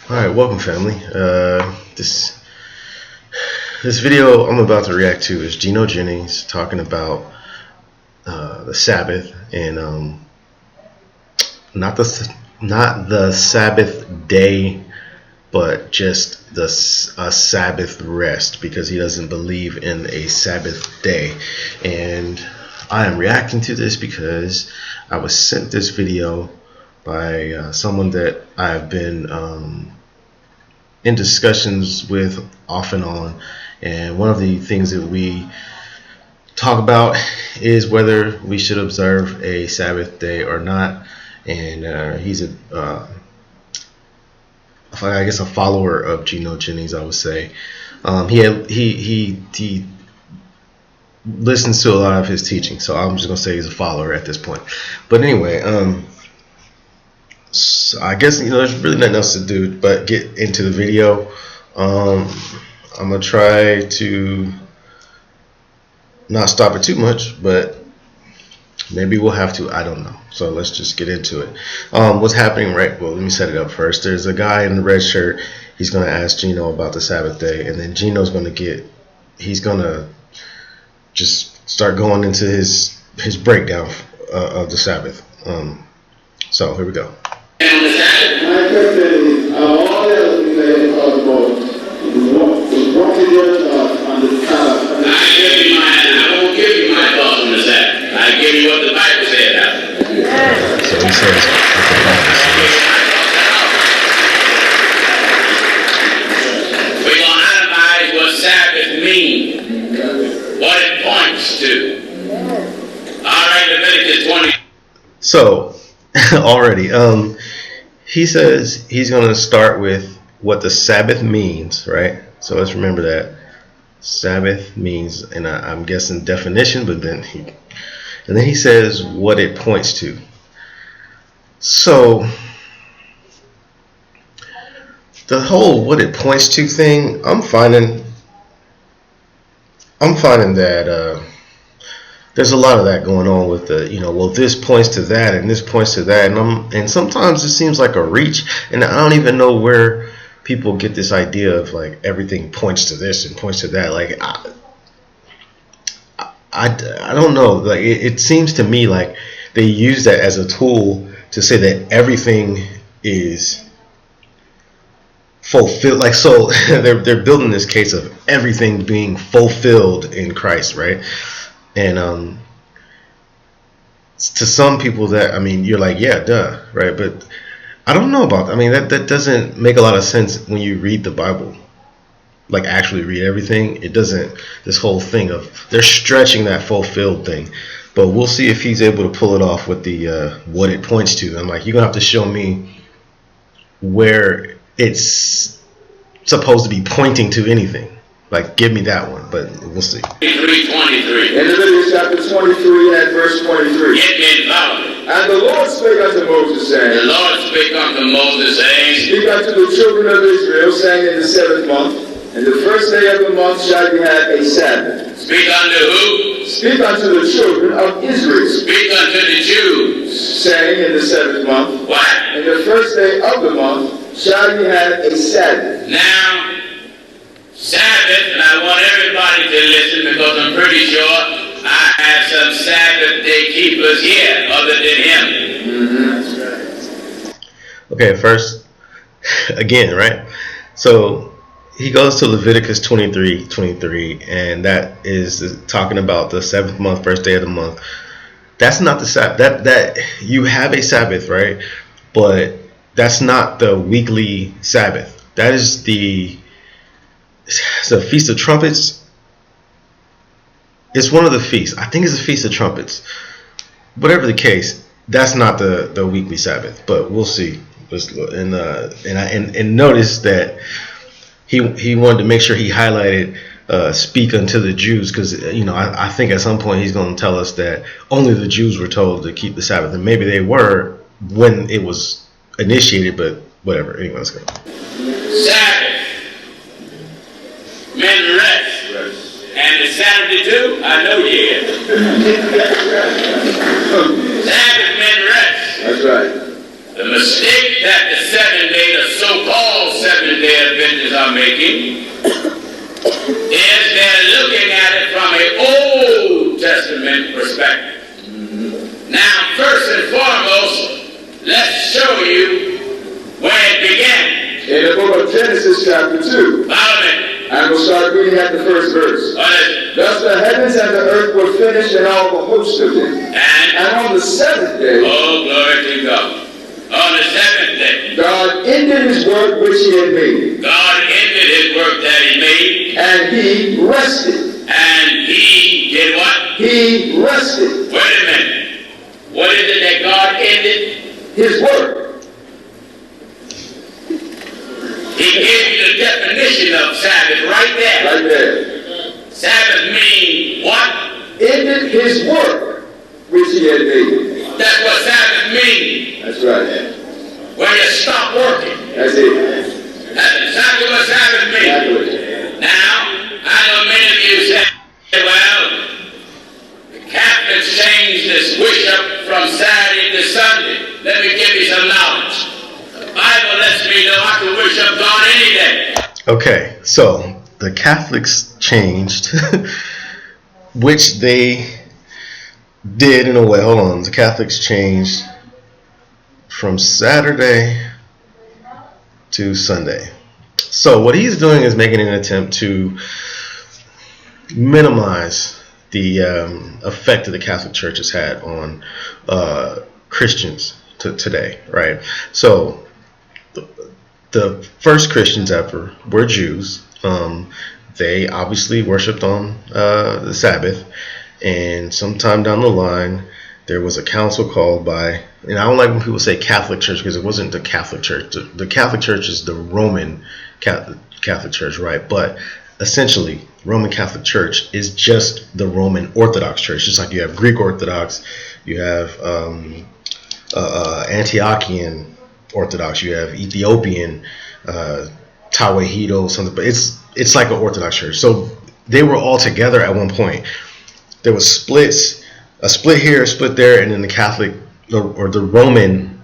All right, welcome, family. This video I'm about to react to is Gino Jennings talking about the Sabbath and not the Sabbath day, but just a Sabbath rest, because he doesn't believe in a Sabbath day. And I am reacting to this because I was sent this video by someone that I've been in discussions with off and on, and one of the things that we talk about is whether we should observe a Sabbath day or not. And he's I guess a follower of Gino Jennings, I would say. He listens to a lot of his teaching, so I'm just gonna say he's a follower at this point. But anyway, so I guess there's really nothing else to do but get into the video. I'm gonna try to not stop it too much, but maybe we'll have to. I don't know. So let's just get into it. What's happening, right? Well, let me set it up first. There's a guy in the red shirt. He's gonna ask Gino about the Sabbath day, and then Gino's gonna he's gonna just start going into his breakdown of the Sabbath. So here we go. My question is, all else we say about the Lord, what is your thoughts on the Sabbath? I won't give you my thoughts on the Sabbath. I give you what the Bible said about it. So he says what the Bible says. We're going to analyze what Sabbath means, what it points to. All right, Leviticus 20. So already, he says he's going to start with what the Sabbath means, right? So let's remember that Sabbath means, and I'm guessing definition, but then he says what it points to. So the whole what it points to thing, I'm finding that there's a lot of that going on with the, well, this points to that and this points to that, and sometimes it seems like a reach, and I don't even know where people get this idea of like everything points to this and points to that. Like I don't know. Like it seems to me like they use that as a tool to say that everything is fulfilled. Like, so they're building this case of everything being fulfilled in Christ, right? And to some people that, you're like, yeah, duh, right? But I don't know about, that doesn't make a lot of sense when you read the Bible, like actually read everything. It doesn't, this whole thing of, they're stretching that fulfilled thing. But we'll see if he's able to pull it off with the what it points to. I'm like, you're gonna have to show me where it's supposed to be pointing to anything. Like, give me that one, but we'll see. 23. In Leviticus chapter 23 and verse 23. Get me louder. And the Lord spake unto Moses, The saying, Lord spake unto Moses, saying, Speak unto the children of Israel, saying, in the 7th month, and the first day of the month shall ye have a Sabbath. Speak unto who? Speak unto the children of Israel, Speak unto the Jews. saying, in the 7th month, What? and the first day of the month shall ye have a Sabbath. Now, Sabbath, and I want everybody to listen because I'm pretty sure I have some Sabbath day keepers here other than him. Okay, first, again, right? So he goes to Leviticus 23, and that is talking about the 7th month, first day of the month. That's not the Sabbath. That you have a Sabbath, right? But that's not the weekly Sabbath. That is the Feast of Trumpets. It's one of the feasts. I think it's the Feast of Trumpets. Whatever the case, that's not the weekly Sabbath. But we'll see. And notice that he wanted to make sure he highlighted speak unto the Jews, because I think at some point he's going to tell us that only the Jews were told to keep the Sabbath, and maybe they were when it was initiated, but whatever. Anyway, let's go. Sabbath. Men rest. And the Saturday too? I know you have. Sabbath men rest. That's right. The mistake that the 7 day, the so-called thinking is they're looking at it from an Old Testament perspective. Now, first and foremost, let's show you where it began. In the book of Genesis chapter 2. Follow me. And we'll start reading at the first verse. What is it? Thus the heavens and the earth were finished and all the host of them. And on the seventh day, oh, glory to God. On the seventh day, God ended his work which he had made. God ended his work that he made. And he rested. And he did what? He rested. Wait a minute. What is it that God ended? His work. He gave you the definition of Sabbath right there. Right there. Sabbath means what? Ended his work which he had made. That's what Sabbath means. That's right. When you stop working. That's it. That's exactly what Sabbath means. Exactly. Now, I know many of you say, well, the Catholics changed this worship from Saturday to Sunday. Let me give you some knowledge. The Bible lets me know I can worship God any day. Okay, so the Catholics changed, which they did in a way. Hold on, the Catholics changed from Saturday to Sunday. So what he's doing is making an attempt to minimize the effect that the Catholic Church has had on Christians today, right? So the first Christians ever were Jews. They obviously worshipped on the Sabbath, and sometime down the line there was a council called by, and I don't like when people say Catholic Church because it wasn't the Catholic Church. The Catholic Church is the Roman Catholic Church, right? But essentially, Roman Catholic Church is just the Roman Orthodox Church. Just like you have Greek Orthodox, you have Antiochian Orthodox, you have Ethiopian, Tawahedo, something. But it's like an Orthodox church. So they were all together at one point. There was splits, a split here, a split there, and then the Catholic or the Roman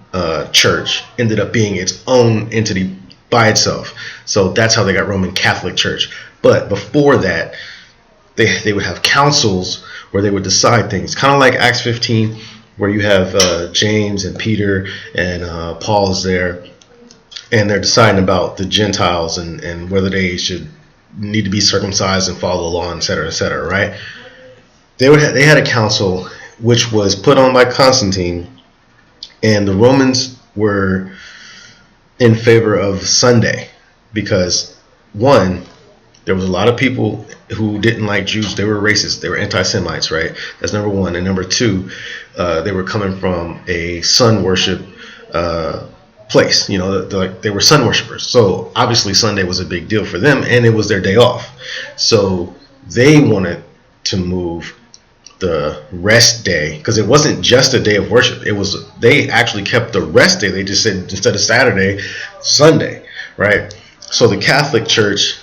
Church ended up being its own entity by itself. So that's how they got Roman Catholic Church. But before that, they would have councils where they would decide things, kind of like Acts 15, where you have James and Peter and Paul's there, and they're deciding about the Gentiles and whether they should need to be circumcised and follow the law, etc., right? They had a council which was put on by Constantine, and the Romans were in favor of Sunday because, one, there was a lot of people who didn't like Jews. They were racist. They were anti-Semites, right? That's number one. And number two, they were coming from a sun worship place. You know, they were sun worshipers. So obviously Sunday was a big deal for them, and it was their day off. So they wanted to move the rest day, because it wasn't just a day of worship. They actually kept the rest day. They just said instead of Saturday, Sunday, right? So the Catholic Church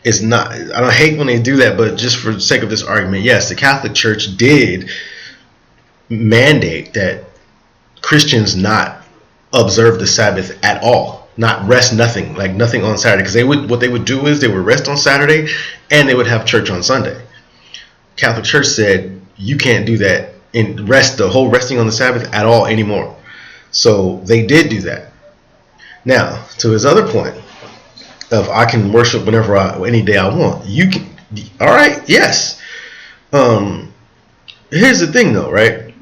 is not, I don't hate when they do that, but just for the sake of this argument, yes, the Catholic Church did mandate that Christians not observe the Sabbath at all, not rest, nothing on Saturday, because what they would do is they would rest on Saturday and they would have church on Sunday. Catholic Church said you can't do that and the whole resting on the Sabbath at all anymore. So they did do that. Now, to his other point of I can worship whenever any day I want. You can, all right, yes. Here's the thing though, right?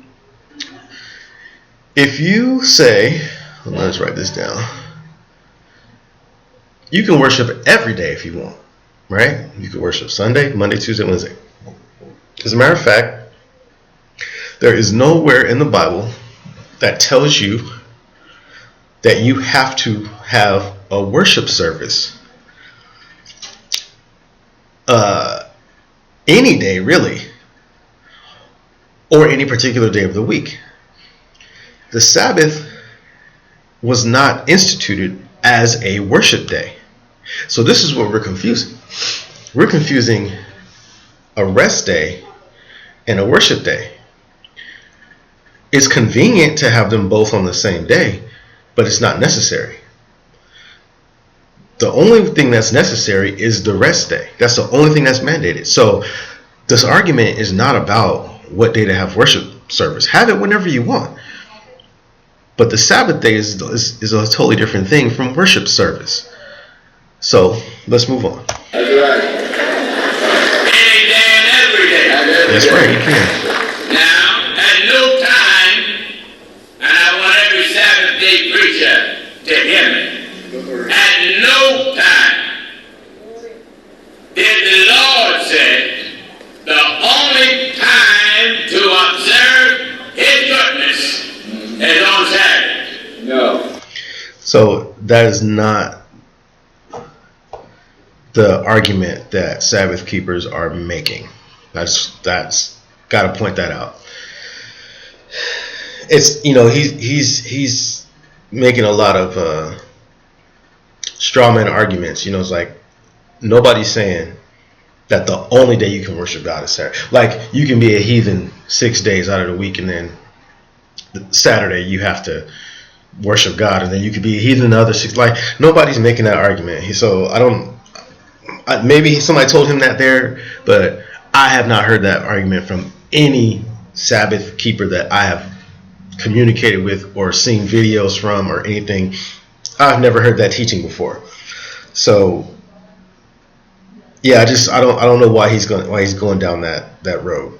If you say, let's write this down. You can worship every day if you want, right? You can worship Sunday, Monday, Tuesday, Wednesday. As a matter of fact, there is nowhere in the Bible that tells you that you have to have a worship service any day, really, or any particular day of the week. The Sabbath was not instituted as a worship day. So this is what we're confusing. We're confusing a rest day and a worship day. It's convenient to have them both on the same day, but it's not necessary. The only thing that's necessary is the rest day. That's the only thing that's mandated. So this argument is not about what day to have worship service. Have it whenever you want. But the Sabbath day is a totally different thing from worship service. So let's move on. That's right. Any day and every day. That's right, you can. Now, at no time, and I want every Sabbath day preacher to hear me, at no time did the Lord say the only time to observe His goodness is on Saturday. No. So that is not the argument that Sabbath keepers are making. That's got to point that out. It's, you know, he's making a lot of straw man arguments. You know, it's like nobody's saying that the only day you can worship God is Saturday. Like, you can be a heathen 6 days out of the week, and then Saturday you have to worship God, and then you could be a heathen the other 6. Like, nobody's making that argument. So maybe somebody told him that there, but I have not heard that argument from any Sabbath keeper that I have communicated with or seen videos from or anything. I've never heard that teaching before. So yeah, I don't know why he's going down that road.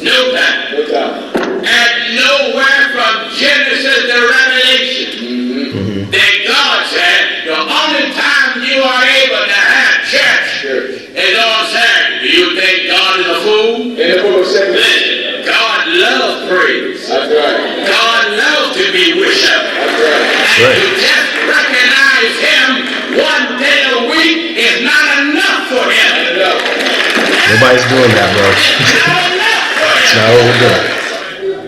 No time. No time. And nowhere from Genesis to Revelation that God said the only time you are able to have church is on Saturday. Do you think God is a fool? In the book of 2 Listen, God loves praise. That's right. God loves to be worshipped. That's right. And to just recognize Him one day a week is not enough for Him. Nobody's doing that, bro. It's not enough for Him. It's not what we're doing.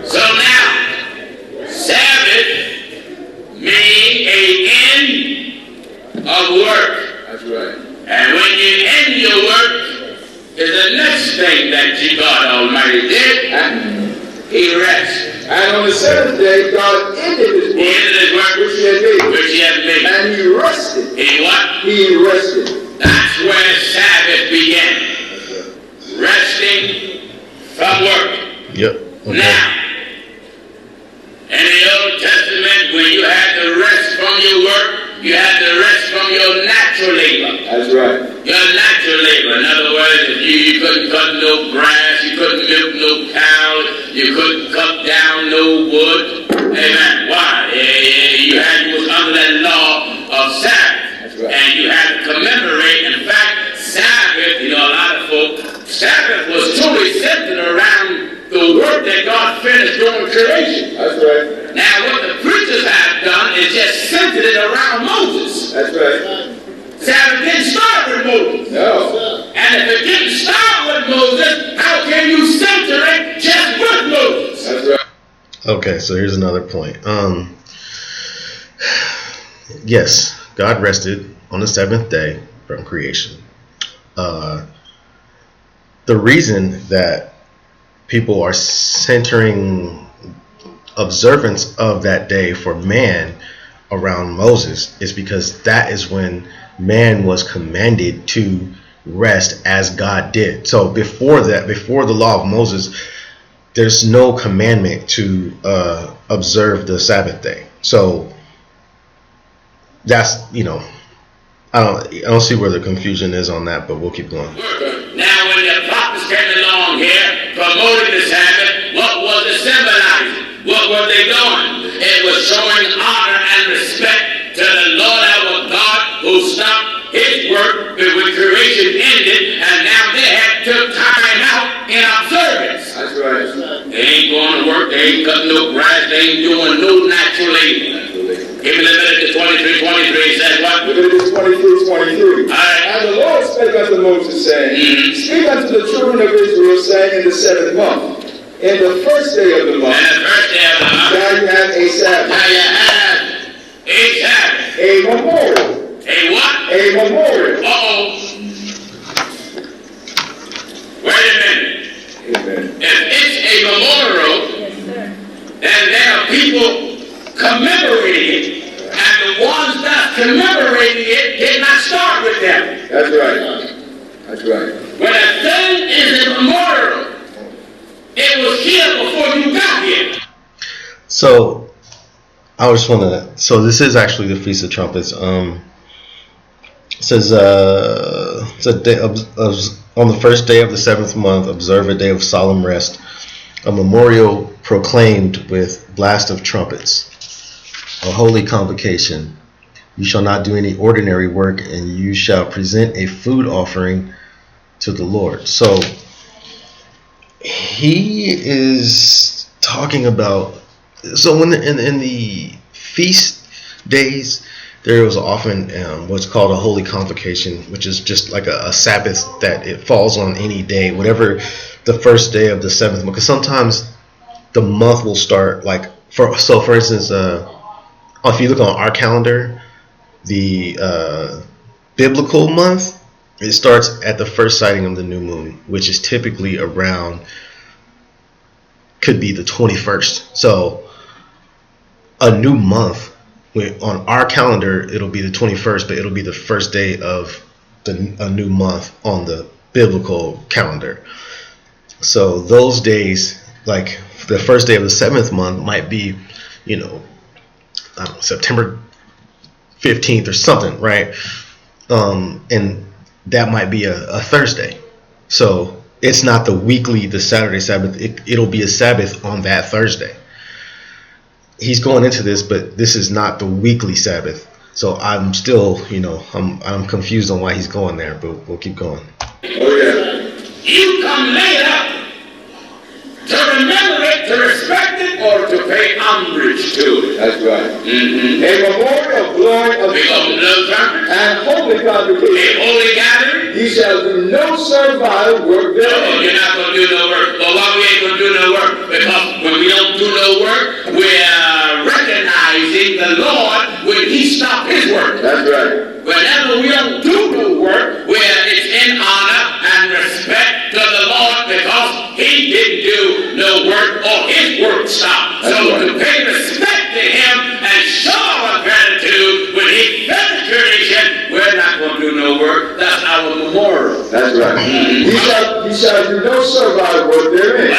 So now, Sabbath means an end of work. That's right. And when you end your work, is the next thing that God Almighty did. He rested. And on the seventh day, God ended His He ended His work which He had made. which He had made. And He rested. He what? He rested. That's where Sabbath began. Resting from work. Yep. Okay. Now, in the Old Testament, when you had to rest from your work, you had to rest from your natural labor. That's right. Your natural labor. In other words, you couldn't cut no grass, you couldn't milk no cows, you couldn't cut down no wood. Amen. Why? You was under that law of Sabbath. That's right. And you had to commemorate. In fact, Sabbath, you know, a lot of folk, Sabbath was totally centered around the work that God finished during creation. That's right. Now, what the preachers have done is just centered it around Moses. That's right. Sabbath didn't start with Moses. No. And if it didn't start with Moses, how can you center it just with Moses? That's right. Okay, so here's another point. Yes, God rested on the seventh day from creation. The reason that people are centering observance of that day for man around Moses is because that is when man was commanded to rest as God did. So before that, before the law of Moses, there's no commandment to observe the Sabbath day. So that's, you know, I don't see where the confusion is on that, but we'll keep going. Now, when the prophets came along here promoting the Sabbath, what was it symbolizing? What were they doing? It was showing honor and respect to the Lord our God, who stopped His work when creation ended, and now they had took time out in observance. That's right. They ain't going to work, they ain't cutting no grass, they ain't doing no natural labor. Give me Leviticus 23:23, says what? Leviticus 23:23. All right. And the Lord spake unto Moses, saying, Speak unto the children of Israel, saying, in the 7th month, in the first day of the month, And the first day of the month, shall you have a Sabbath, now you have a Sabbath. a memorial, A what? a memorial. Uh-oh. Wait a minute. Amen. If it's a memorial, then there are people commemorating it. And the ones that commemorating it it did not start with them. That's right. That's right. When a thing is immemorial, it was here before you got here. So I just want to. So this is actually the Feast of Trumpets. It says it's a day on the first day of the 7th month. Observe a day of solemn rest, a memorial proclaimed with blast of trumpets, a holy convocation. You shall not do any ordinary work, and you shall present a food offering to the Lord. So he is talking about. So when in the feast days, there was often what's called a holy convocation, which is just like a Sabbath that it falls on any day, whatever the first day of the 7th month. Because sometimes the month will start for instance, if you look on our calendar, the biblical month, it starts at the first sighting of the new moon, which is typically could be the 21st. So a new month, on our calendar, it'll be the 21st, but it'll be the first day of a new month on the biblical calendar. So those days, like the first day of the 7th month might be, I don't know, September 15th or something, right? And that might be a Thursday. So it's not the Saturday Sabbath. It'll be a Sabbath on that Thursday. He's going into this, but this is not the weekly Sabbath. So I'm still, I'm confused on why he's going there, but we'll keep going. Oh, yeah. You come later to remember it, to respect it, or to pay homage to it. That's right. Mm-hmm. A memorial, glory of and holy A convocation. holy gathering. Ye shall do no servile work No, therein. you're not going to do no work. Well, why we ain't going to do no work? Because when we don't do no work, we're recognizing the Lord when he stopped his work. That's right. Whenever we don't do no work, it's in honor and respect to the Lord because he didn't do no work or his work stopped. That's so right. to pay respect to him and show our gratitude when he fed the creation, we're not going to do no work. That's our memorial. That's right. Ye shall do no servile work therein.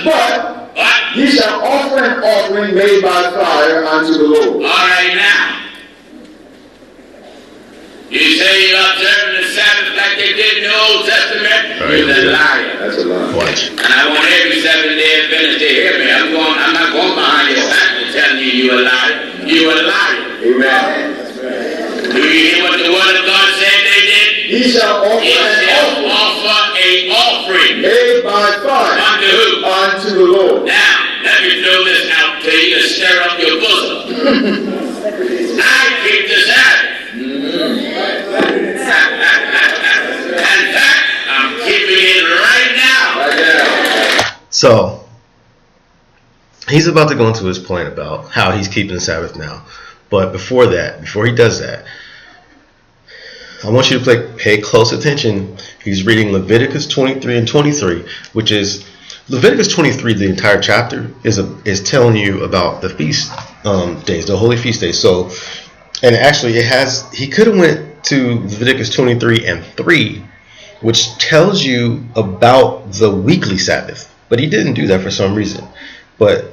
But ye shall offer an offering made by fire unto the Lord. All right, now. You say you're observing the Sabbath like they did in the Old Testament? Right, You're a liar. That's a lie. Watch. And I want every 7-day Adventist to hear me. I'm not going behind your back and telling you you're a liar. You're a liar. Amen. Do you hear what the Word of God said they did? Ye shall offer an offering made by fire unto who? unto the Lord. Now, let me throw this out to you to stir up your bosom. I keep the Sabbath. In fact, I'm keeping it right now. So he's about to go into his point about how he's keeping the Sabbath now. But before he does that, I want you to pay close attention. He's reading Leviticus 23 and 23, which is Leviticus 23. The entire chapter is telling you about the feast days, the holy feast days. So, and actually, he could have went to Leviticus 23 and 3, which tells you about the weekly Sabbath, but he didn't do that for some reason. But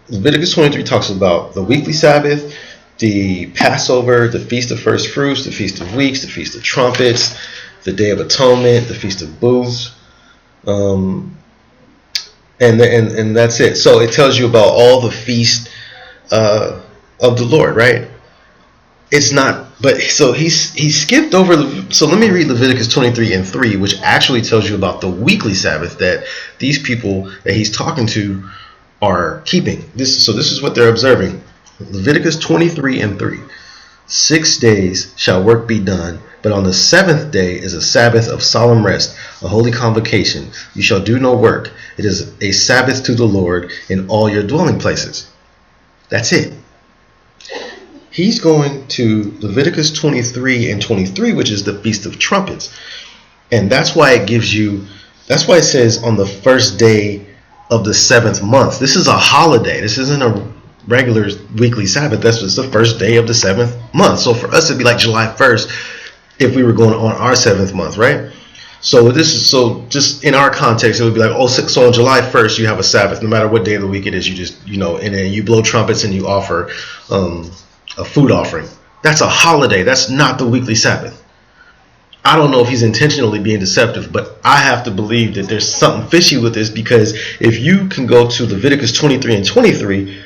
Leviticus 23 talks about the weekly Sabbath, the Passover, the Feast of First Fruits, the Feast of Weeks, the Feast of Trumpets, the Day of Atonement, the Feast of Booths, and that's it. So it tells you about all the feast of the Lord, right? It's not, but so he skipped over. So let me read Leviticus 23 and 3, which actually tells you about the weekly Sabbath that these people that he's talking to are keeping. This is what they're observing. Leviticus 23 and 3. 6 days shall work be done, but on the 7th day is a Sabbath of solemn rest, a holy convocation. You shall do no work. It is a Sabbath to the Lord in all your dwelling places. That's it. He's going to Leviticus 23 and 23, which is the Feast of Trumpets. And that's why it says on the first day of the 7th month. This is a holiday. This isn't a regular weekly Sabbath, that's just the first day of the 7th month. So for us, it'd be like July 1st if we were going on our 7th month, right? So just in our context, it would be like, so on July 1st, you have a Sabbath. No matter what day of the week it is, you just, and then you blow trumpets and you offer a food offering. That's a holiday. That's not the weekly Sabbath. I don't know if he's intentionally being deceptive, but I have to believe that there's something fishy with this, because if you can go to Leviticus 23 and 23,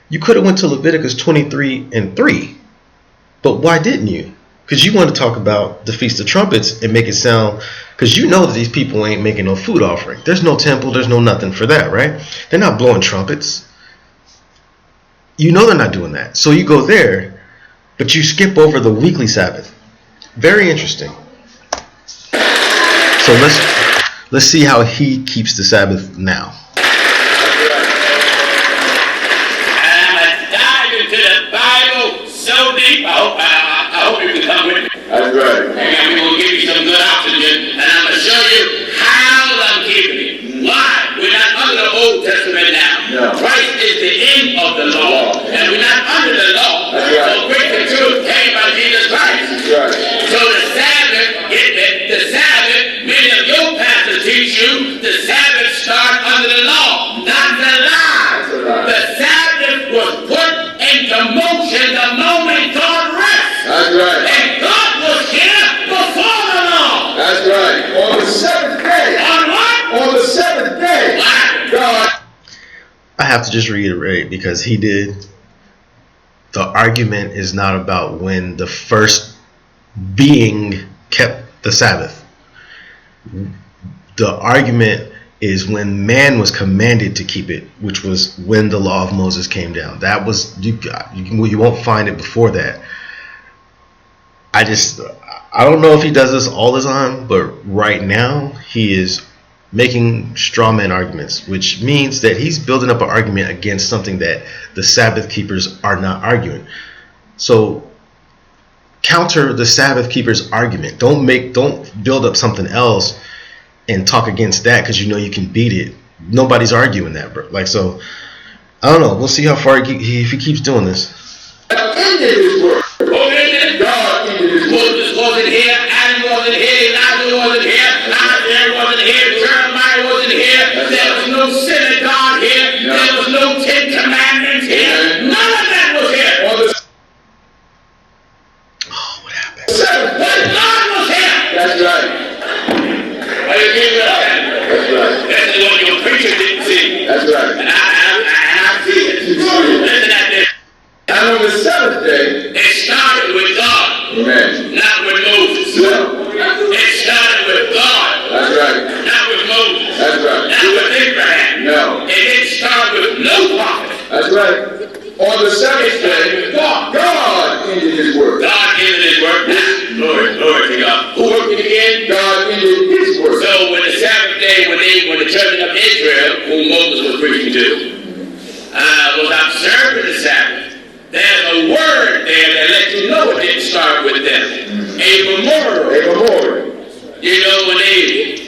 you could have went to Leviticus 23 and 3. But why didn't you? Because you want to talk about the Feast of Trumpets and make it sound, because you know that these people ain't making no food offering. There's no temple, there's no nothing for that, right? They're not blowing trumpets. You know they're not doing that. So you go there, but you skip over the weekly Sabbath. Very interesting. So let's see how he keeps the Sabbath now. I'm dive into the Bible so deep. I hope you can come with me. That's right. And we're going to give you some good oxygen, and I'm going to show you how I'm keeping it. Why? We're not under the Old Testament now. No. Christ is the end of the law, and we're not under the law. That's right. So grace and truth came by Jesus Christ. That's right. So the Sabbath, many of your pastors teach you, the Sabbath starts under the law. Not the lie. The Sabbath was put into motion the moment God rests. That's right. And God was here before the law. That's right. On the 7th day. On what? On the 7th day. God. I have to just reiterate, because he did. The argument is not about when the first being kept the Sabbath. The argument is when man was commanded to keep it, which was when the law of Moses came down. That was you won't find it before that. I don't know if he does this all the time, but right now he is making straw man arguments, which means that he's building up an argument against something that the Sabbath keepers are not arguing. So counter the Sabbath keepers argument. Don't build up something else and talk against that, because you know you can beat it. Nobody's arguing that, bro. So I don't know. We'll see how far if he keeps doing this. Ended his work. God ended his work. Moses wasn't here, Adam wasn't here, Elijah wasn't here, Isaiah wasn't here, Jeremiah wasn't here, there was no synagogue here, there was no 10 commandments here, none of that was here. What happened? But God was here. That's right. Are you getting that? That's right. That's what your preacher didn't see. That's right. And I see it. Listen at this. And on the 7th day, It started with God, amen. not with Moses. No. It started with God, That's right. not with Moses. That's right. Not with Abraham. No. It didn't start with no prophet. That's right. On the 7th day, God ended his work. God ended his work. Glory to God. Who worked it again? God ended his work. So when the Sabbath day, when the children of Israel, whom Moses was preaching to, was observing the Sabbath, there's a word there that lets you know it didn't start with them. A memorial. A memorial. You know, when they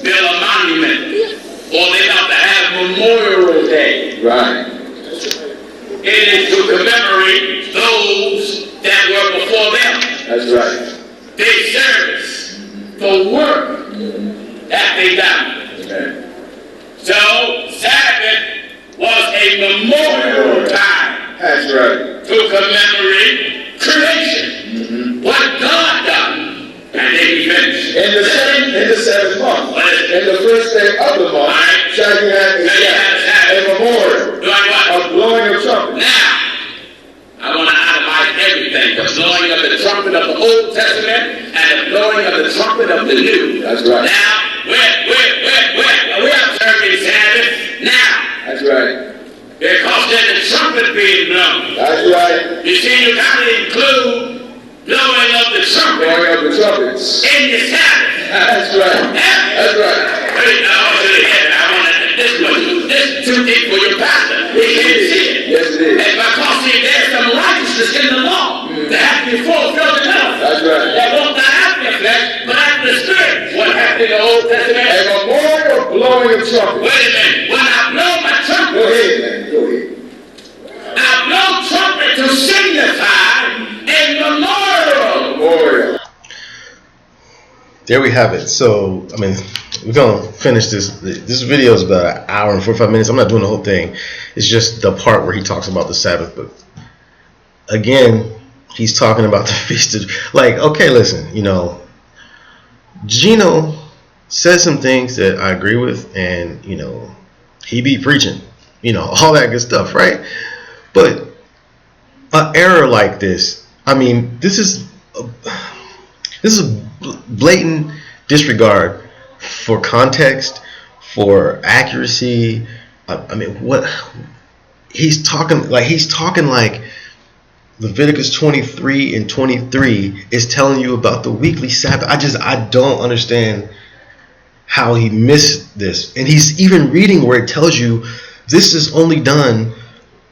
build a monument, or they have to have Memorial Day. Right. It is to commemorate those that were before them. That's right. Their service, the work that they done. Amen. So, Sabbath was a memorial time That's right. to commemorate creation. What God done, and then he finished. In the 7th month, in the first day of the month, Right. shall you have a memorial, Doing what? a blowing of trumpets. Now, I want to itemize everything. The blowing of the trumpet of the Old Testament and the blowing of the trumpet of the New. That's right. Now, we're observing Sabbath now. That's right. Because there's a trumpet being blown. That's right. You see, you got to include blowing of the trumpet Blowing of the trumpets. in the Sabbath. That's right. That's right. Wait, I want to this is too deep for your pastor. He can't see it. Yes, it is. And because there's some righteousness in the law that has to be fulfilled enough. That's right. That won't not after the flesh, but after the spirit. What happened in the Old Testament? A memorial blowing of trumpets. Wait a minute. When I blow my Go trumpet, ahead, man. Go ahead. I there we have it. So, I mean, we're going to finish this. This video is about an hour and 45 minutes. I'm not doing the whole thing. It's just the part where he talks about the Sabbath. But again, he's talking about the feast of, like, okay, listen, you know, Gino says some things that I agree with, and, you know, he be preaching, you know, all that good stuff, right? But an error like this, I mean, this is blatant disregard for context, for accuracy. I mean, what he's talking like Leviticus 23 and 23 is telling you about the weekly Sabbath. I don't understand how he missed this. And he's even reading where it tells you this is only done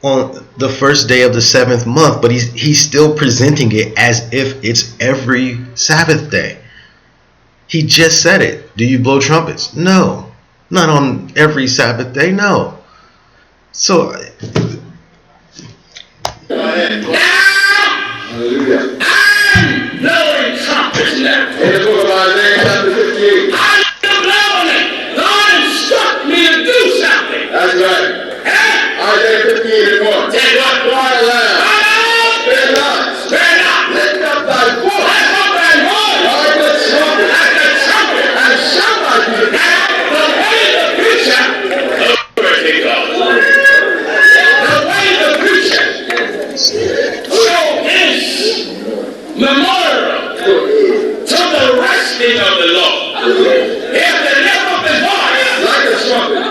on the first day of the 7th month, but he's still presenting it as if it's every Sabbath day. He just said it. Do you blow trumpets? No. Not on every Sabbath day, no. So Hallelujah. I'm blowing trumpets now. In the book of Isaiah chapter 58. I'm blowing it. God instructed me to do something. That's right. Isaiah 58 and 1. Say what? Cry aloud. Spare not. Spare not. Lift up thy voice. Lift up thy voice. Like the trumpet. Like the trumpet. And shout thy people. The way the preacher. Glory to God. The way the preacher. Show his memorial to the resting of the Lord. If the lift up his voice. Like a trumpet.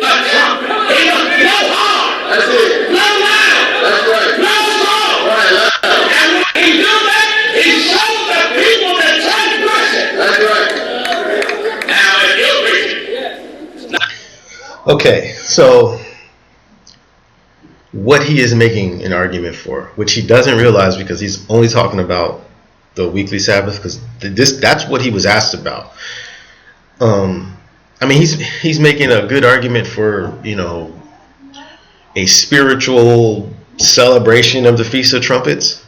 Like a trumpet. He must blow hard. That's it. Blow loud. That's right. Blow strong. Cry loud. And when he do that, he shows the people the transgression. That's right. Now, if you're preaching. okay, so what he is making an argument for, which he doesn't realize because he's only talking about the weekly Sabbath, because that's what he was asked about. I mean, he's making a good argument for, you know, a spiritual celebration of the Feast of Trumpets.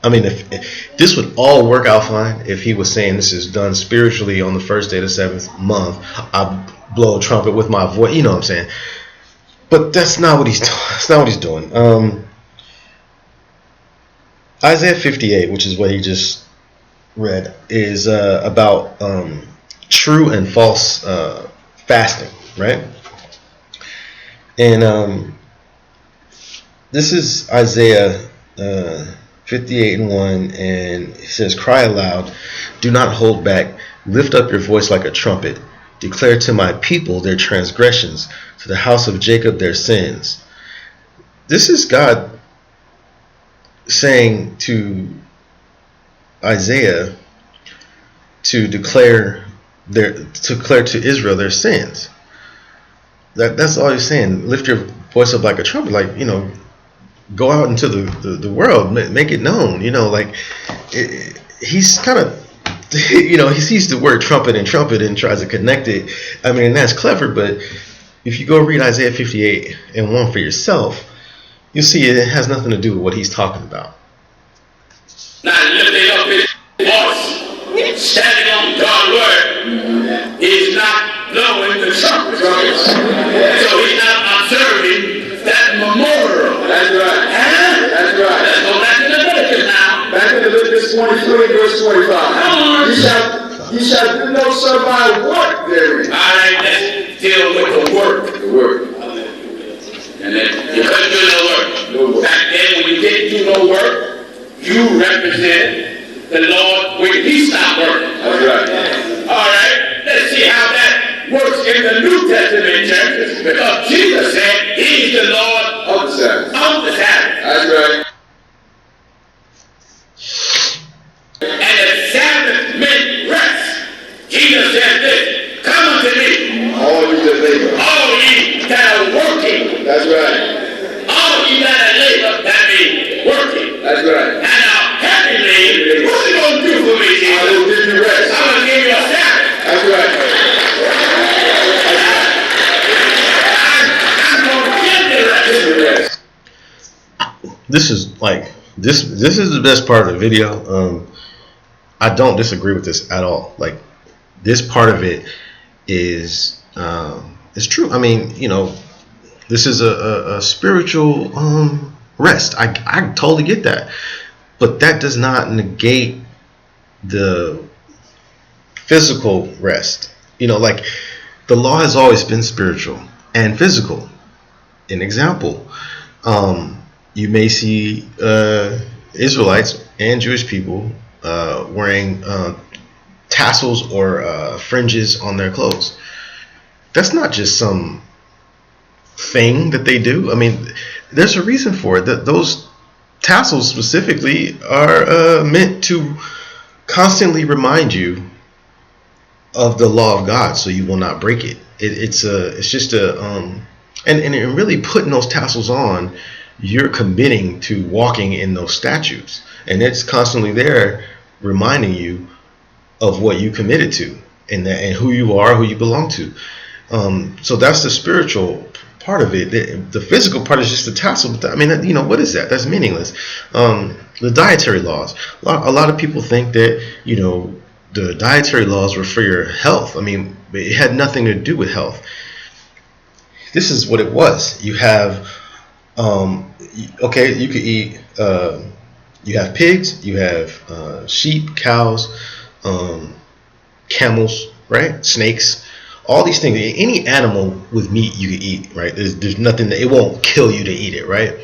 I mean, if this would all work out fine if he was saying this is done spiritually on the first day of the 7th month. I blow a trumpet with my voice, you know what I'm saying? But that's not what he's doing. That's not what he's doing. Isaiah 58, which is what he just read, is about true and false fasting, right? And this is Isaiah 58 and 1, and it says, "Cry aloud, do not hold back, lift up your voice like a trumpet, declare to my people their transgressions, to the house of Jacob their sins." This is God saying to Isaiah to declare to Israel their sins. That's all he's saying. Lift your voice up like a trumpet, like, you know, go out into the world, make it known, you know, like he's kind of, you know, he sees the word trumpet and tries to connect it. I mean, that's clever, but if you go read Isaiah 58 and 1 for yourself, you'll see it has nothing to do with what he's talking about. Now lifting up his voice, standing on God's word, he's not blowing the trumpet. So he's not observing that memorial. That's right. That's right. Let's go back to Leviticus now. Back in Leviticus 23, verse 25. Ye shall do no servile work therein. All right, let's deal with the work. The work. And then you couldn't do no work. No work. Back then, when you didn't do no work, you represented the Lord when he stopped working. That's right. All right, let's see how that works in the New Testament churches. Because Jesus said he's the Lord Of the Sabbath. of the Sabbath. That's right. And the Sabbath meant rest. Jesus said this, "Come unto me, All you that labor. all ye that are working." That's right. All ye that are labor, that means working. That's right. And now, heavenly, what are you going to do for me, I Jesus? will give you rest. I'm going to give you a Sabbath. That's right. I'm going to give you rest. Give you rest. This is like this is the best part of the video. I don't disagree with this at all. Like, this part of it is true. I mean, this is a spiritual rest. I totally get that, but that does not negate the physical rest. Like, the law has always been spiritual and physical. An example, you may see Israelites and Jewish people wearing tassels or fringes on their clothes. That's not just some thing that they do. I mean, there's a reason for it. That those tassels specifically are meant to constantly remind you of the law of God, so you will not break it. It's just and really putting those tassels on, you're committing to walking in those statutes, and it's constantly there reminding you of what you committed to, and who you are, who you belong to. So that's the spiritual part of it. The physical part is just the tassel. I mean, what is that? That's meaningless. The dietary laws. A lot of people think that the dietary laws were for your health. I mean, it had nothing to do with health. This is what it was. You have, you could eat, you have pigs, you have sheep, cows, camels, right? Snakes, all these things. Any animal with meat you could eat, right? There's nothing that, it won't kill you to eat it, right?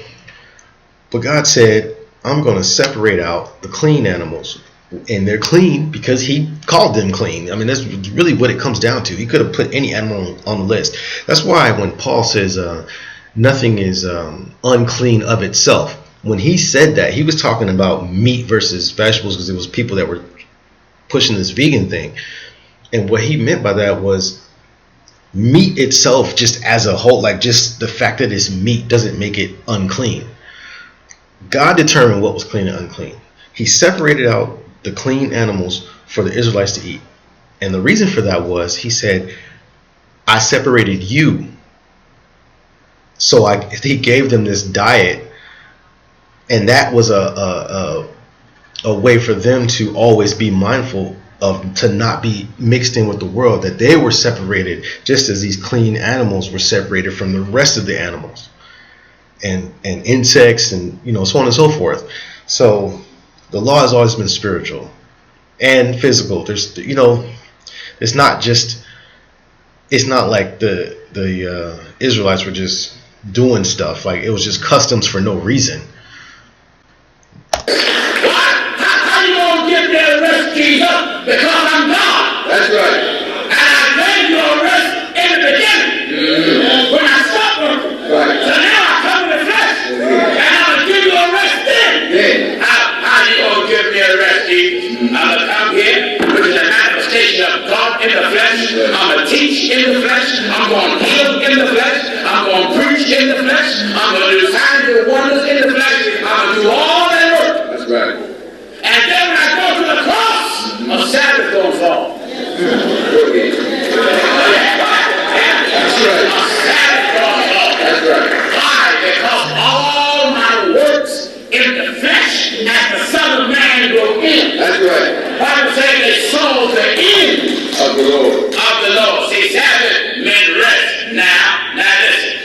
But God said, I'm going to separate out the clean animals. And they're clean because he called them clean. I mean, that's really what it comes down to. He could have put any animal on the list. That's why when Paul says nothing is unclean of itself, when he said that, he was talking about meat versus vegetables, because it was people that were pushing this vegan thing. And what he meant by that was meat itself, just as a whole, like just the fact that it's meat doesn't make it unclean. God determined what was clean and unclean. He separated out the clean animals for the Israelites to eat. And the reason for that was, he said, I separated you. So he gave them this diet, and that was a way for them to always be mindful of, to not be mixed in with the world, that they were separated just as these clean animals were separated from the rest of the animals and insects and so on and so forth. So the law has always been spiritual and physical. There's it's not like the Israelites were just doing stuff, like it was just customs for no reason. How you gonna get their rest, Jesus? Because I'm God. That's right. And I gave you a rest in the beginning when I stopped working. Right. So now I come in the flesh, and I'm gonna give you a rest then. Yeah. How you gonna give me a rest, Jesus? I'm gonna come here, which is a manifestation of God in the flesh. I'm gonna teach in the flesh. I'm gonna heal in the flesh. I'm gonna preach in the flesh. I'm gonna do signs and wonders in the flesh. I'm gonna do all that work. That's right. And then when I go to the cross, a Sabbath gonna fall. That's right. A Sabbath gonna fall. That's right. Why? Because all my works in the flesh as the Son of Man go in. That's right. Bible says they saw the end Of the Lord. of the Lord. See, Sabbath meant rest. Now listen.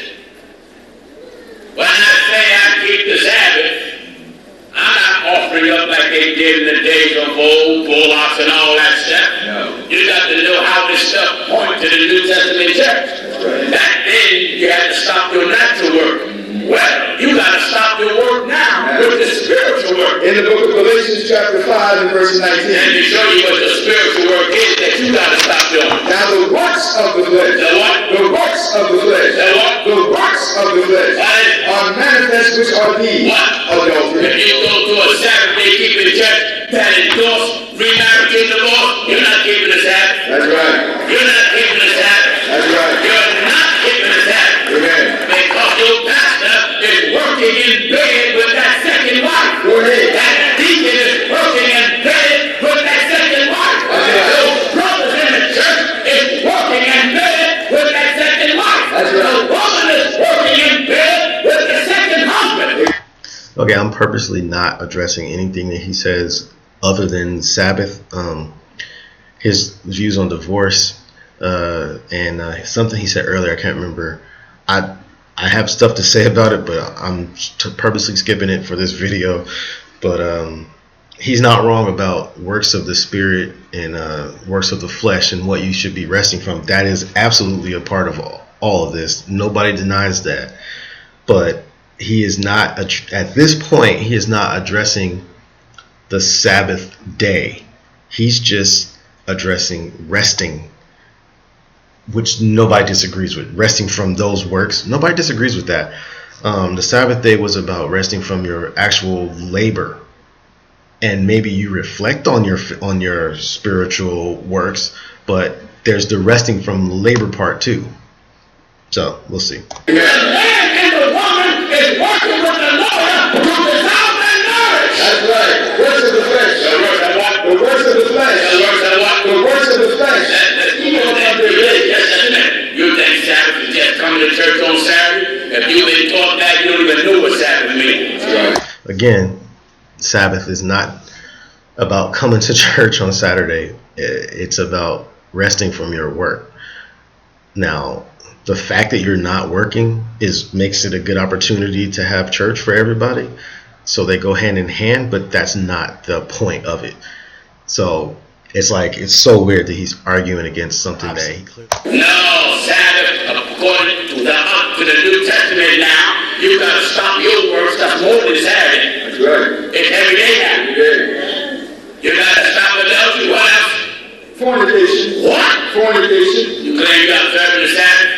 When I say I keep the Sabbath, I'm not offering up like they did in the days of old, bullocks and all that stuff. No. You got to know how this stuff points to the New Testament church. Right. Back then, you had to stop your natural work. Well, you got to stop your work now with the spiritual work. In the book of Galatians chapter 5 and verse And 19. to show you what the spiritual work is that you got to stop doing. Now the works of the flesh. The what? The works of the flesh. The what? The works of the flesh are manifest, which are these. What? Adultery. If you go to a Sabbath day keeping church that endorse remarriage and divorce, you're not keeping the Sabbath. That's right. You're not keeping the Sabbath. That's right. You're not keeping the Sabbath. Amen. Because your pastor is working in bed with that second wife. Go ahead. That deacon is working in bed with that second wife. That's right. Those brothers in the church is working in bed with that second wife. That's right. The woman is working in bed with the second husband. Okay, I'm purposely not addressing anything that he says other than Sabbath. His views on divorce, and something he said earlier, I can't remember. I have stuff to say about it, but I'm purposely skipping it for this video. But he's not wrong about works of the spirit and works of the flesh and what you should be resting from. That is absolutely a part of all of this. Nobody denies that. But he is not, at this point, he is not addressing the Sabbath day. He's just addressing resting, which nobody disagrees with. Resting from those works, nobody disagrees with that. The Sabbath day was about resting from your actual labor, and maybe you reflect on your spiritual works, but there's the resting from labor part too. So we'll see. The man and the woman is working with the Lord to dissolve their knowledge. That's right. Works of the flesh. The works of what? The works of the flesh. The works of what? The works of the flesh. You think Sabbath is just coming to church on Saturday? If you've been taught that, you don't even know what Sabbath means. Right. Again, Sabbath is not about coming to church on Saturday. It's about resting from your work. Now, the fact that you're not working makes it a good opportunity to have church for everybody. So they go hand in hand, but that's not the point of it. So it's so weird that he's arguing against something that he clearly... No, Sabbath, according to the New Testament now, you got to stop your works. That's more than Saturday. That's right. It's every day now. Every day. You got to stop adultery. What else? Fornication. What? Fornication. You claim you got to serve the Sabbath,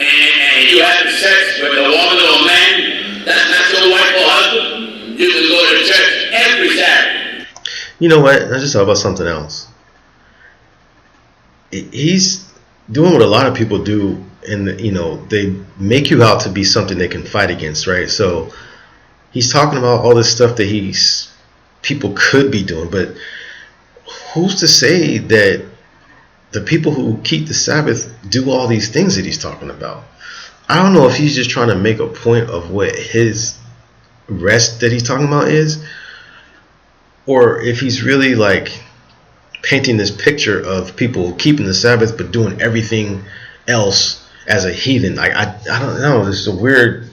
and you having sex with a woman or a man. That's not your wife or husband. You can go to church every Saturday. You know what? I just thought about something else. He's doing what a lot of people do, and they make you out to be something they can fight against, right? So he's talking about all this stuff that people could be doing, but who's to say that the people who keep the Sabbath do all these things that he's talking about? I don't know if he's just trying to make a point of what his rest that he's talking about is, or if he's really painting this picture of people keeping the Sabbath but doing everything else as a heathen. I don't know. This is a weird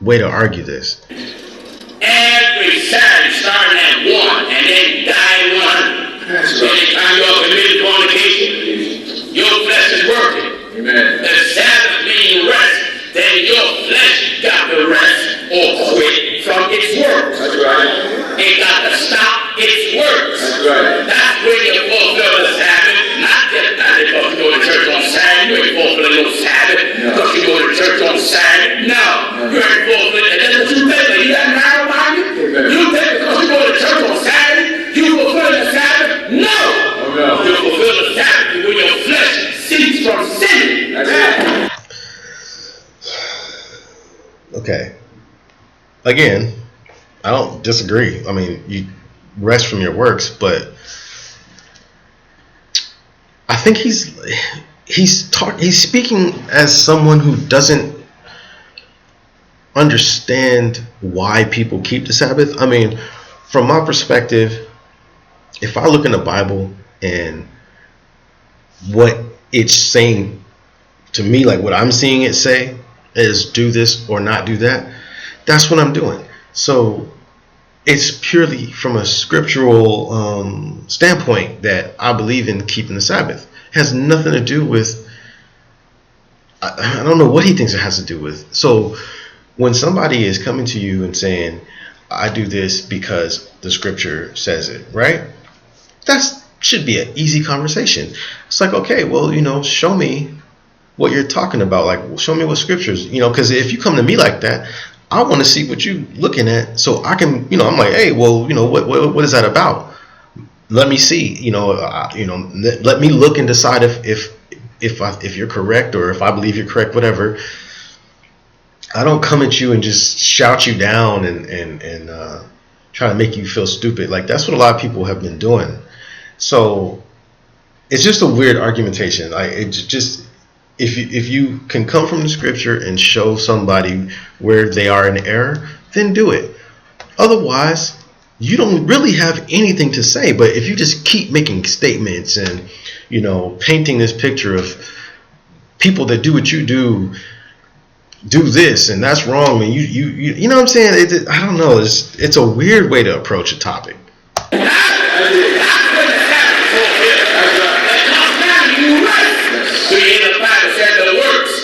way to argue this. Every Saturday starting at 1 and then die at 1. Anytime you're committed fornication, your flesh is working. Amen. The Sabbath means rest, then your flesh got to rest or quit from its works. That's right. It got to stop its works. That's right. That's when you fulfill the Sabbath, not because you go to church on Saturday. You ain't fulfilling no Sabbath because you go to church on Saturday. No, you ain't fulfilling it. That's what you think. You got mad about it? You think because you go to church on Saturday, you fulfilling the Sabbath? No. Oh, no. You fulfill the Sabbath when your flesh ceases from sinning. That's right. Okay. Again, I don't disagree. I mean, you rest from your works, but I think he's speaking as someone who doesn't understand why people keep the Sabbath. I mean, from my perspective, if I look in the Bible and what it's saying to me, like what I'm seeing it say is do this or not do that, that's what I'm doing. So it's purely from a scriptural standpoint that I believe in keeping the Sabbath. It has nothing to do with, I don't know what he thinks it has to do with. So when somebody is coming to you and saying, I do this because the scripture says it, right? That should be an easy conversation. It's like, okay, well, show me what you're talking about. Like, show me what scriptures, because if you come to me like that, I want to see what you're looking at, so I can, I'm like, hey, well, what is that about? Let me see, let me look and decide if you're correct or if I believe you're correct, whatever. I don't come at you and just shout you down and try to make you feel stupid. Like, that's what a lot of people have been doing. So it's just a weird argumentation. Like, it's just, if you can come from the scripture and show somebody where they are in error, then do it. Otherwise, you don't really have anything to say. But if you just keep making statements and, painting this picture of people that do what you do this and that's wrong, and you know what I'm saying? I don't know. It's a weird way to approach a topic.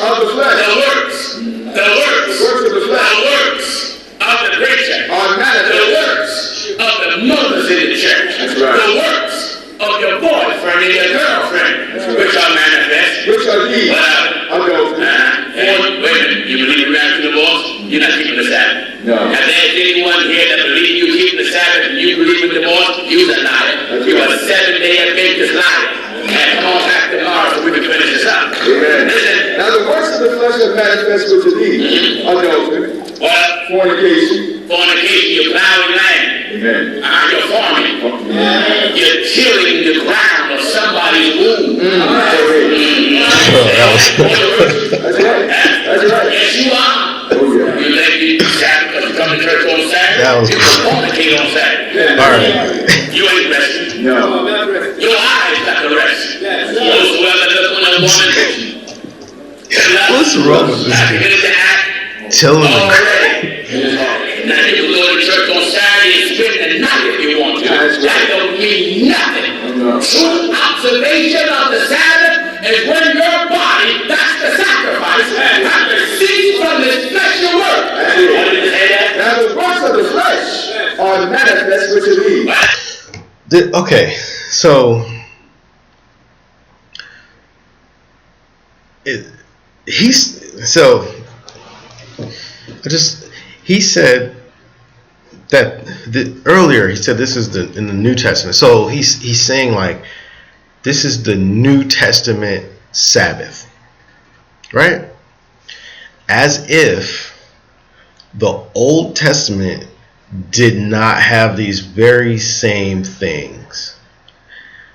Of the flesh. The works of the flesh. The works of the preacher Are manifest. The works of the mothers in the church. That's right. The works of your boyfriend and your girlfriend, right. which are manifest. Which are these? Wait a minute. You believe in marriage and divorce? You're not keeping the Sabbath. No. If there's anyone here that believes you keep the Sabbath and you believe in divorce, you're a liar. You're a 7-day Adventist liar. And come on back tomorrow so we can finish this up. Amen. Listen. Now the works of the flesh are manifest, which are these: adultery, fornication, you're plowing land. Amen. You're farming. You're tilling the ground of somebody's womb. That's right. Yes, you are. Oh, yeah. You let me Sabbath because you come to church on Saturday. You fornicate on Saturday. All right. You ain't resting. No. Your eyes got to rest. Whosoever look on a woman. What's wrong with this dude? Telling me. Now you can go to church on Saturday and spend the night if you want to. That don't mean nothing. True observation of the Sabbath is when your body, that's the sacrifice, has to cease from this fleshly work. Now the works of the flesh are manifest, which are these. Okay, so he said that earlier he said this is in the New Testament. So he's saying like this is the New Testament Sabbath, right? As if the Old Testament did not have these very same things.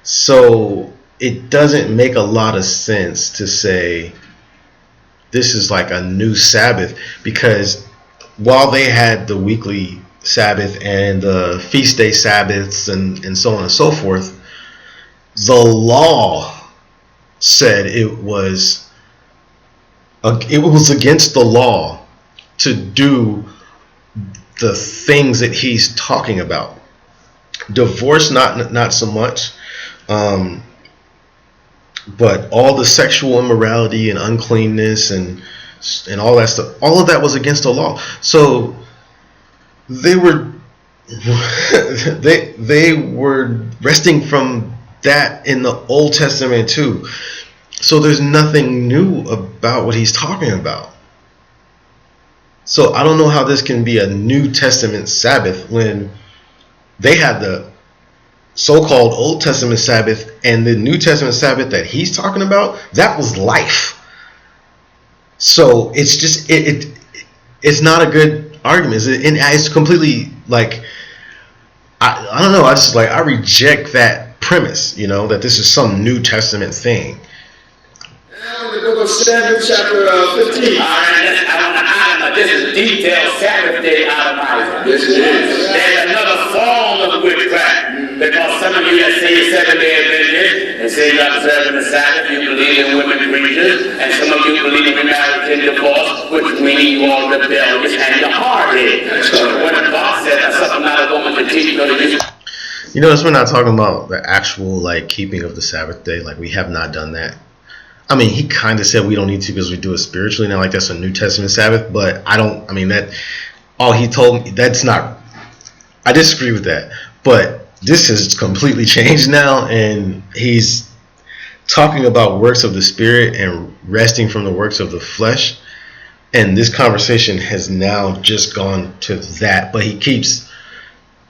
So it doesn't make a lot of sense to say this is like a new Sabbath, because while they had the weekly Sabbath and the feast day Sabbaths and so on and so forth, the law said it was against the law to do the things that he's talking about. Divorce, not so much, but all the sexual immorality and uncleanness and all that stuff, all of that was against the law. So they were they were resting from that in the Old Testament too. So there's nothing new about what he's talking about. So I don't know how this can be a New Testament Sabbath when they had the so-called Old Testament Sabbath, and the New Testament Sabbath that he's talking about, that was life. So it's just it's not a good argument. It's completely like I don't know. I reject that premise. That this is some New Testament thing. Now in the book of Samuel, chapter 15. This is detailed Sabbath day itemizing. Yes, it is. There's another form of witchcraft. Because some of you that say you're 7-day Adventist and say you're observing the Sabbath, you believe in women preachers, and some of you believe in marriage and divorce, which means you are rebellious and you're hard-headed. So when God said that's something not a woman to teach, notice we're not talking about the actual keeping of the Sabbath day. We have not done that. I mean, he kind of said we don't need to because we do it spiritually. Now, that's a New Testament Sabbath, but all he told me, that's not, I disagree with that. But this has completely changed now, and he's talking about works of the Spirit and resting from the works of the flesh. And this conversation has now just gone to that, but he keeps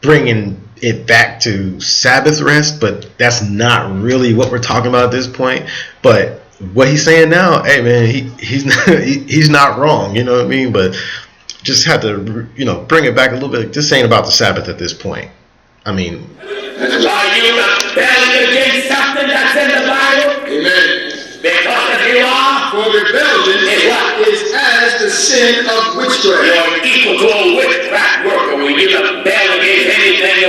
bringing it back to Sabbath rest, but that's not really what we're talking about at this point. But what he's saying now, hey man, he's not wrong, you know what I mean? But just have to bring it back a little bit. This ain't about the Sabbath at this point. I mean, are you rebelling against something that's in the Bible? Amen. Because if you are, For rebellion is as the sin of witchcraft. you're equal to a witchcraft worker when you rebel against anything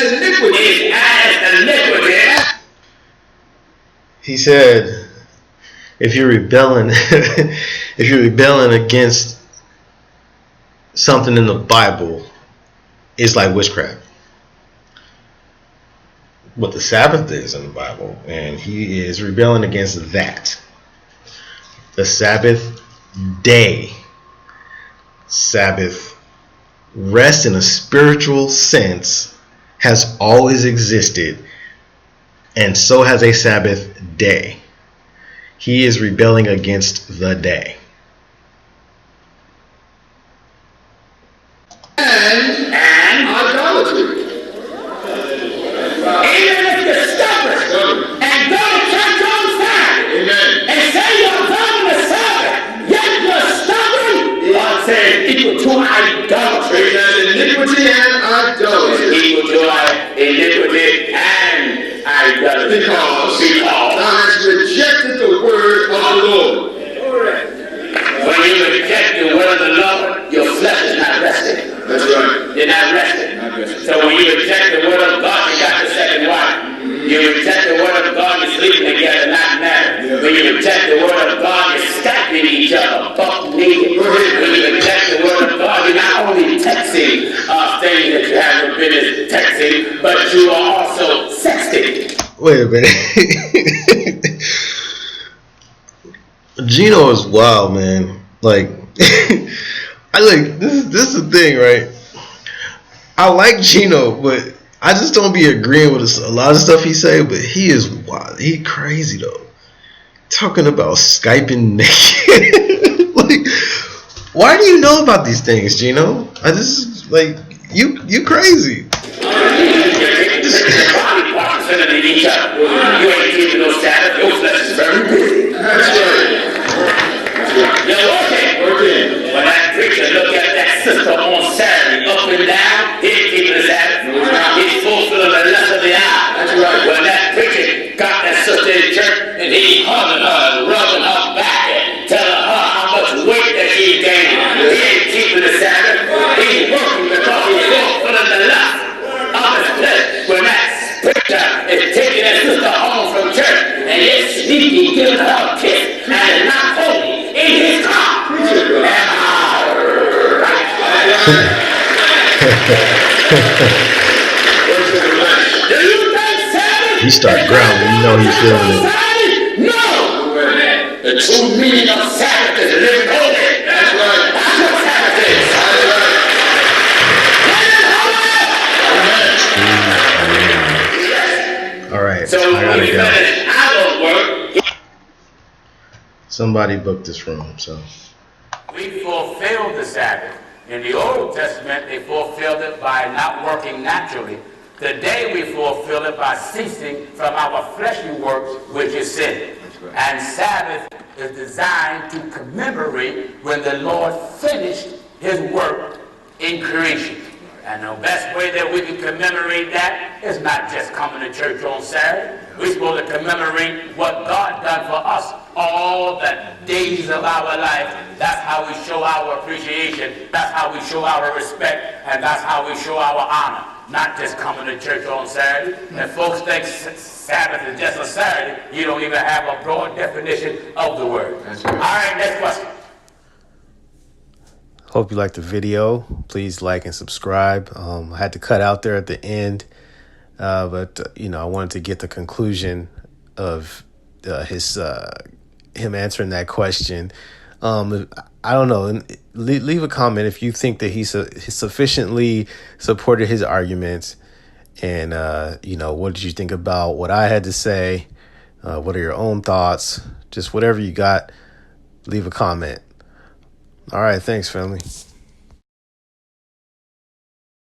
as iniquity. He said, if you're rebelling, if you're rebelling against something in the Bible, it's like witchcraft. What the Sabbath is in the Bible, and he is rebelling against that. The Sabbath day, Sabbath rest in a spiritual sense, has always existed, and so has a Sabbath day. He is rebelling against the day. And idolatry. Even if you're stubborn and go to church on Saturday and say you're following the Sabbath, yet you're stubborn, God says equal to idolatry. Iniquity and idolatry. Equal to iniquity and idolatry. Because thou hast rejected the word of the Lord. When you reject the word of the Lord, your flesh is not resting. That's right. You're not resting. So when you reject the word of God, you got the second wife. You reject the word of God, you're sleeping together, not married. When you reject the word of God, you're Skyping each other, buck naked. When you reject the word of God, you're not only texting things that you haven't been texting, but you are also sexting. Wait a minute. Gino is wild, man. Like, I like this is the thing, right? I like Gino, but I just don't be agreeing with a lot of stuff he say. But he is wild. He crazy though. Talking about Skyping naked. Like, why do you know about these things, Gino? I just like you crazy. You ain't keeping no Sabbath. Your flesh is very busy. You're working. When that preacher look at that sister on Saturday, up and down, he ain't keeping the Sabbath. He's fulfilling the lust of the eye. When that preacher got that sister in church and he hugging her, rubbing her back, and telling her how much weight that she gained, he ain't keeping the Sabbath. He's working because he's fulfilling the lust of his flesh. When that preacher is taking that sister home from church and he's sneaky giving her a kiss and is not holy in his car. Do you think Sabbath? He start growling, you know he's feeling it. No! The true meaning of Sabbath is living holy. That's right. That's what Sabbath is. That's right. All right, So I gotta go. our work, Somebody booked this room, so. we fulfilled the Sabbath. In the Old Testament, they fulfilled it by not working naturally. Today, we fulfill it by ceasing from our fleshly works, which is sin. Right. And Sabbath is designed to commemorate when the Lord finished his work in creation. And the best way that we can commemorate that is not just coming to church on Saturday. We're supposed to commemorate what God done for us all the days of our life. That's how we show our appreciation. That's how we show our respect. And that's how we show our honor. Not just coming to church on Saturday. And folks think Sabbath is just a Saturday. You don't even have a broad definition of the word. That's right. All right, next question. Hope you liked the video. Please like and subscribe. I had to cut out there at the end, but I wanted to get the conclusion of him answering that question. I don't know. Leave a comment if you think that he sufficiently supported his arguments, and what did you think about what I had to say? What are your own thoughts? Just whatever you got, leave a comment. All right, thanks, family.